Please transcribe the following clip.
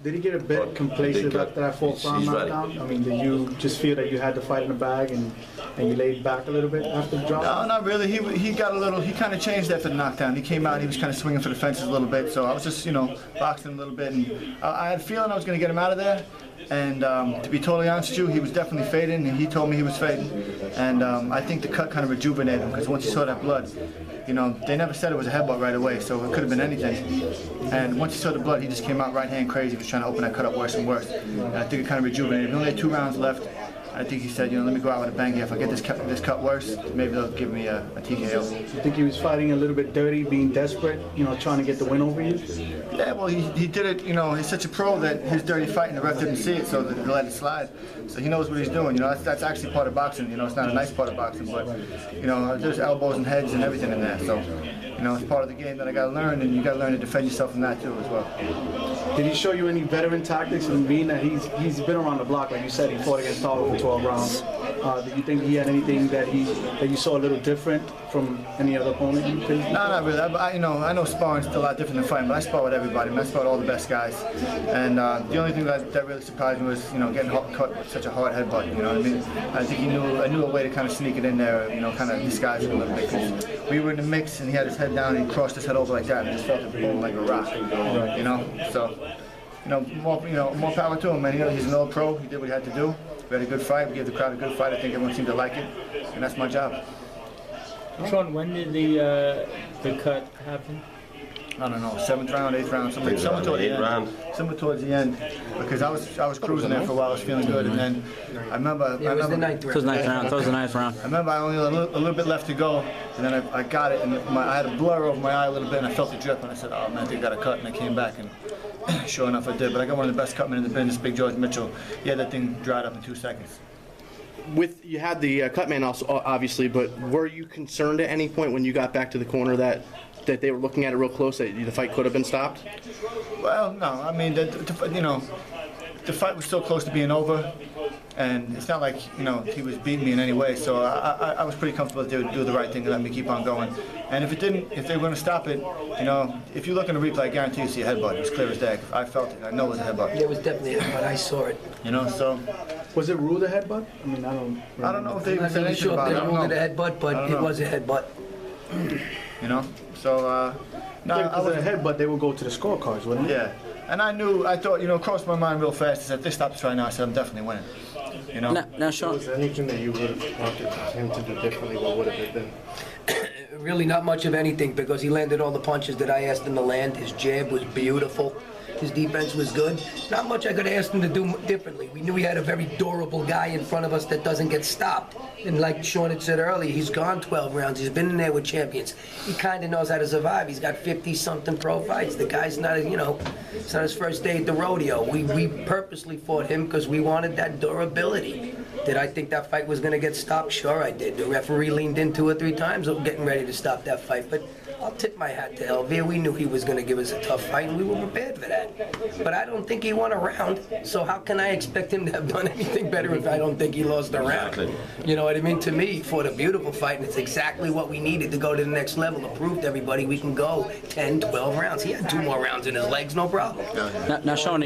Did he get a bit complacent after that fourth round knockdown? I mean, did you just feel that you had the fight in the bag and you laid back a little bit after the drop? No, not really. He got a little. He kind of changed after the knockdown. He came out. He was kind of swinging for the fences a little bit. So I was just, boxing him a little bit, and I had a feeling I was going to get him out of there. And to be totally honest with you, he was definitely fading, and he told me he was fading. And I think the cut kind of rejuvenated him because once he saw that blood, they never said it was a headbutt right away, so it could have been anything. And once he saw the blood, he just came out right hand crazy. He was trying to open that cut up worse and worse. And I think it kind of rejuvenated him. He only had 2 rounds left. I think he said, let me go out with a bang here. If I get this cut worse, maybe they'll give me a TKO. You think he was fighting a little bit dirty, being desperate, trying to get the win over you? Yeah, well, he did it, he's such a pro that his dirty fight and the ref didn't see it, so they let it slide. So he knows what he's doing, that's actually part of boxing, it's not a nice part of boxing, but, there's elbows and heads and everything in there, so, it's part of the game that I got to learn, and you got to learn to defend yourself from that too as well. Did he show you any veteran tactics, and being that he's been around the block, like you said, he fought against Tarver for 12 rounds. Did you think he had anything that you saw a little different from any other opponent you faced? No, not really. I know sparring's a lot different than fighting, but I spar with everybody. I spar with all the best guys. And the only thing that really surprised me was, getting cut with such a hard headbutt. You know what I mean? I think I knew a way to kind of sneak it in there, kind of disguise it a little bit. Because we were in the mix, and he had his head down, and he crossed his head over like that, and just felt it boom like a rock. So. More power to him, man. He's an old pro. He did what he had to do. We had a good fight. We gave the crowd a good fight. I think everyone seemed to like it, and that's my job. Sean, when did the cut happen? I don't know, 7th round, 8th round, somewhere towards the end. Somewhere towards the end, because I was cruising there for a while. I was feeling good, and then I remember. It was the 9th round. It was the 9th round. It was the 9th round. I remember I only had a little bit left to go, and then I got it, and I had a blur over my eye a little bit, and I felt the drip, and I said, "Oh man, I think I got a cut," and I came back, and sure enough, I did. But I got one of the best cutmen in the business, Big George Mitchell. He had that thing dried up in 2 seconds. You had the cutman also, obviously, but were you concerned at any point when you got back to the corner that they were looking at it real close, that the fight could have been stopped? Well, no. I mean, the fight was so close to being over, and it's not like he was beating me in any way. So I was pretty comfortable that they would do the right thing and let me keep on going. And if they were going to stop it, if you look in the replay, I guarantee you see a headbutt. It was clear as day. I felt it. I know it was a headbutt. It was definitely a headbutt. I saw it. So. Was it ruled a headbutt? I mean, I don't know if they I'm even not said really anything sure if about they it. ruled it a headbutt, but it was a headbutt. So. No, yeah, because a headbutt, they would go to the scorecards, wouldn't it? Yeah. And I thought, crossed my mind real fast. I said, if they stop this right now, I said, I'm definitely winning. Now, Sean. Was there anything that you would have wanted him to do differently? What would have it been? Really not much of anything, because he landed all the punches that I asked him to land. His jab was beautiful. His defense was good. Not much I could have asked him to do differently. We knew he had a very durable guy in front of us that doesn't get stopped. And like Sean had said earlier, he's gone 12 rounds. He's been in there with champions. He kind of knows how to survive. He's got 50-something pro fights. The guy's not, it's not his first day at the rodeo. We purposely fought him because we wanted that durability. Did I think that fight was going to get stopped? Sure I did. The referee leaned in 2 or 3 times getting ready to stop that fight. But I'll tip my hat to Elvia. We knew he was going to give us a tough fight, and we were prepared for that. But I don't think he won a round, so how can I expect him to have done anything better if I don't think he lost a round? You know what I mean? To me, he fought a beautiful fight, and it's exactly what we needed to go to the next level, to prove to everybody we can go 10, 12 rounds. He had 2 more rounds in his legs, no problem. Now Sean,